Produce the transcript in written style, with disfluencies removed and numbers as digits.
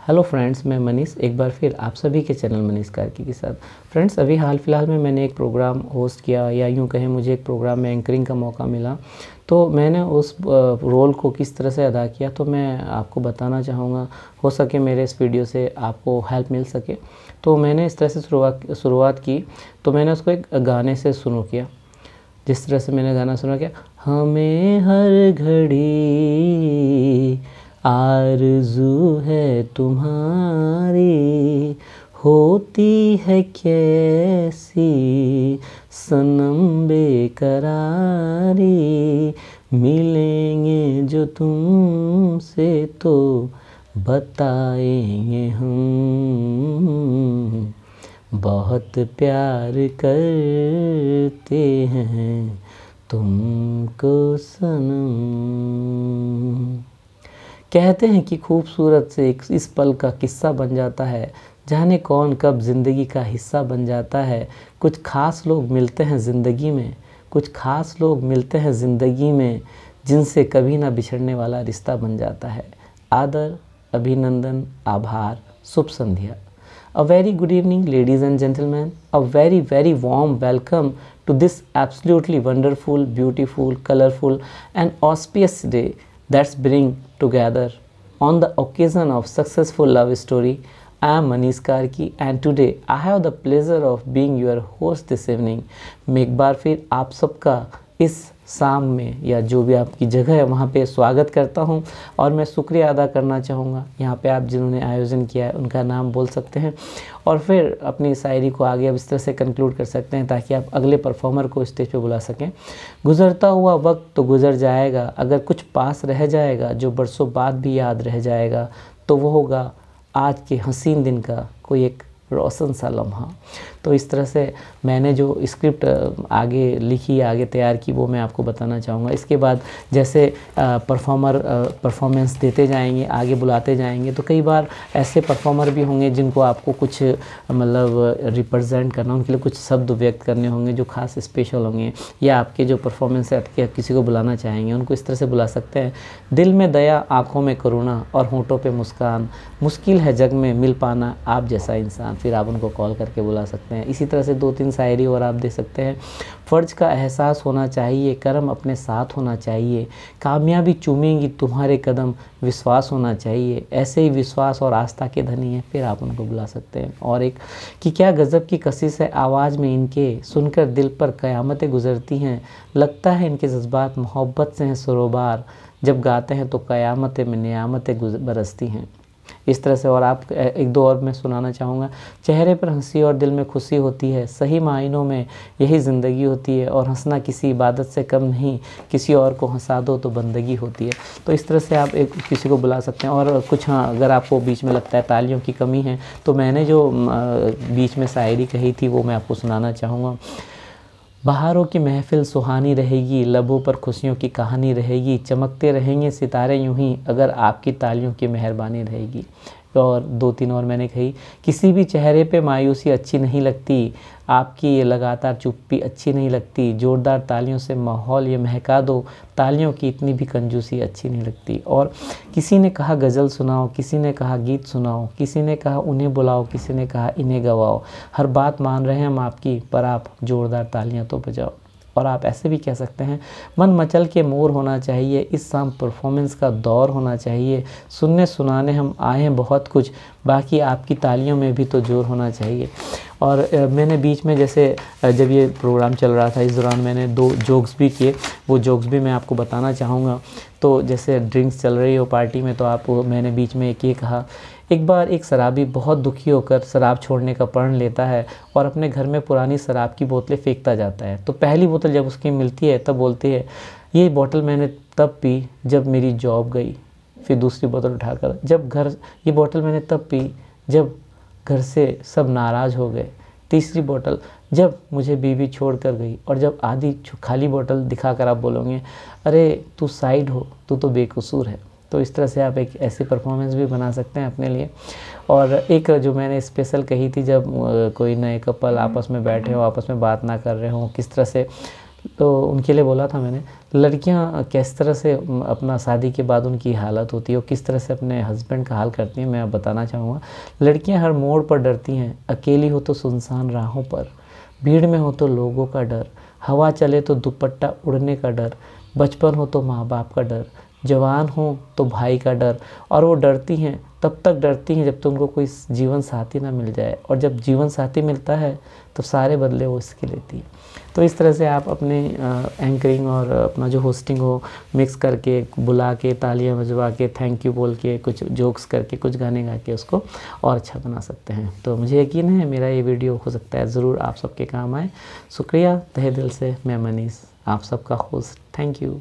Hello friends, मैं मनीष एक बार फिर आप सभी के चैनल मनीष कार्की के साथ। फ्रेंड्स, अभी हाल फिलहाल में मैंने एक प्रोग्राम होस्ट किया, या यूँ कहें मुझे एक प्रोग्राम में एंकरिंग का मौका मिला। तो मैंने उस रोल को किस तरह से अदा किया तो मैं आपको बताना चाहूँगा। हो सके मेरे इस वीडियो से आपको हेल्प मिल सके। तो मैंने इस तरह से शुरुआत की। तो मैंने उसको एक गाने से शुरू किया। जिस तरह से मैंने गाना सुना किया, हमें हर घड़ी आरज़ू है तुम्हारी, होती है कैसी सनम बेकरारी, मिलेंगे जो तुमसे तो बताएंगे हम, बहुत प्यार करते हैं तुमको सनम। कहते हैं कि खूबसूरत से इस पल का किस्सा बन जाता है, जाने कौन कब ज़िंदगी का हिस्सा बन जाता है। कुछ ख़ास लोग मिलते हैं ज़िंदगी में, कुछ ख़ास लोग मिलते हैं ज़िंदगी में, जिनसे कभी ना बिछड़ने वाला रिश्ता बन जाता है। आदर, अभिनंदन, आभार, शुभ संध्या। A very good evening, ladies and gentlemen. A very, very warm welcome to this absolutely wonderful, beautiful, colorful and auspicious day that's bring together on the occasion of successful love story. I am Manish Karki and today I have the pleasure of being your host this evening. मैं एक बार फिर आप सबका इस शाम में या जो भी आपकी जगह है वहाँ पे स्वागत करता हूँ और मैं शुक्रिया अदा करना चाहूँगा। यहाँ पे आप जिन्होंने आयोजन किया है उनका नाम बोल सकते हैं और फिर अपनी शायरी को आगे अब इस तरह से कंक्लूड कर सकते हैं ताकि आप अगले परफॉर्मर को स्टेज पे बुला सकें। गुज़रता हुआ वक्त तो गुज़र जाएगा, अगर कुछ पास रह जाएगा जो बरसों बाद भी याद रह जाएगा तो वो होगा आज के हसीन दिन का कोई एक रोशन सा लम्हा। तो इस तरह से मैंने जो स्क्रिप्ट आगे लिखी, आगे तैयार की, वो मैं आपको बताना चाहूँगा। इसके बाद जैसे परफॉर्मेंस देते जाएंगे, आगे बुलाते जाएंगे, तो कई बार ऐसे परफॉर्मर भी होंगे जिनको आपको कुछ मतलब रिप्रेजेंट करना, उनके लिए कुछ शब्द व्यक्त करने होंगे जो खास स्पेशल होंगे, या आपके जो परफॉर्मेंस है आपके किसी को बुलाना चाहेंगे उनको इस तरह से बुला सकते हैं। दिल में दया, आँखों में करुणा और होंठों पे मुस्कान, मुश्किल है जग में मिल पाना आप जैसा इंसान, फिर आप उनको कॉल करके बुला सकते हैं। इसी तरह से 2-3 शायरी और आप दे सकते हैं। फ़र्ज का एहसास होना चाहिए, कर्म अपने साथ होना चाहिए, कामयाबी चूमेंगी तुम्हारे कदम, विश्वास होना चाहिए, ऐसे ही विश्वास और आस्था के धनी हैं, फिर आप उनको बुला सकते हैं। और एक कि क्या गज़ब की कशिश है आवाज़ में इनके, सुनकर दिल पर क़यामतें गुज़रती हैं, लगता है इनके जज्बात मोहब्बत से हैं सरोबार, जब गाते हैं तो क़यामतें में नियामतें बरसती हैं। इस तरह से और आप 1-2 और मैं सुनाना चाहूँगा। चेहरे पर हंसी और दिल में खुशी होती है, सही मायनों में यही ज़िंदगी होती है, और हंसना किसी इबादत से कम नहीं, किसी और को हंसा दो तो बंदगी होती है। तो इस तरह से आप एक किसी को बुला सकते हैं। और कुछ हाँ, अगर आपको बीच में लगता है तालियों की कमी है तो मैंने जो बीच में शायरी कही थी वो मैं आपको सुनाना चाहूँगा। बहारों की महफ़िल सुहानी रहेगी, लबों पर खुशियों की कहानी रहेगी, चमकते रहेंगे सितारे यूं ही अगर आपकी तालियों की मेहरबानी रहेगी। और 2-3 और मैंने कही, किसी भी चेहरे पे मायूसी अच्छी नहीं लगती, आपकी ये लगातार चुप्पी अच्छी नहीं लगती, ज़ोरदार तालियों से माहौल ये महका दो, तालियों की इतनी भी कंजूसी अच्छी नहीं लगती। और किसी ने कहा गज़ल सुनाओ, किसी ने कहा गीत सुनाओ, किसी ने कहा उन्हें बुलाओ, किसी ने कहा इन्हें गवाओ, हर बात मान रहे हैं हम आपकी, पर आप ज़ोरदार तालियां तो बजाओ। और आप ऐसे भी कह सकते हैं, मन मचल के मोर होना चाहिए, इस शाम परफॉर्मेंस का दौर होना चाहिए, सुनने सुनाने हम आए हैं बहुत कुछ, बाकी आपकी तालियों में भी तो जोर होना चाहिए। और मैंने बीच में जैसे जब ये प्रोग्राम चल रहा था इस दौरान मैंने 2 जोक्स भी किए, वो जोक्स भी मैं आपको बताना चाहूँगा। तो जैसे ड्रिंक्स चल रही हो पार्टी में, तो मैंने बीच में एक ये कहा, एक बार एक शराबी बहुत दुखी होकर शराब छोड़ने का प्रण लेता है और अपने घर में पुरानी शराब की बोतलें फेंकता जाता है। तो पहली बोतल जब उसकी मिलती है तब बोलती है, ये बोतल मैंने तब पी जब मेरी जॉब गई। फिर दूसरी बोतल उठाकर, ये बोतल मैंने तब पी जब घर से सब नाराज़ हो गए। तीसरी बोतल, जब मुझे बीवी छोड़ कर गई। और जब आधी खाली बोतल दिखाकर आप बोलोगे, अरे तू साइड हो, तू तो बेकसूर है। तो इस तरह से आप एक ऐसी परफॉर्मेंस भी बना सकते हैं अपने लिए। और एक जो मैंने स्पेशल कही थी, जब कोई नए कपल आपस में बैठे हो, आपस में बात ना कर रहे हो, किस तरह से तो उनके लिए बोला था मैंने, लड़कियां किस तरह से अपना शादी के बाद उनकी हालत होती है और किस तरह से अपने हस्बैंड का हाल करती हैं, मैं बताना चाहूँगा। लड़कियां हर मोड़ पर डरती हैं, अकेली हो तो सुनसान राहों पर, भीड़ में हो तो लोगों का डर, हवा चले तो दुपट्टा उड़ने का डर, बचपन हो तो माँ बाप का डर, जवान हो तो भाई का डर। और वो डरती हैं, तब तक डरती हैं जब तक उनको कोई जीवन साथी ना मिल जाए, और जब जीवन साथी मिलता है तो सारे बदले वो इसके लेती है। तो इस तरह से आप अपने एंकरिंग और अपना जो होस्टिंग हो मिक्स करके, बुला के, तालियां बजवा के, थैंक यू बोल के, कुछ जोक्स करके, कुछ गाने गा के उसको और अच्छा बना सकते हैं। तो मुझे यकीन है मेरा ये वीडियो हो सकता है ज़रूर आप सबके काम आए। शुक्रिया तहे दिल से, मैं मनीष, आप सबका होस्ट। Thank you.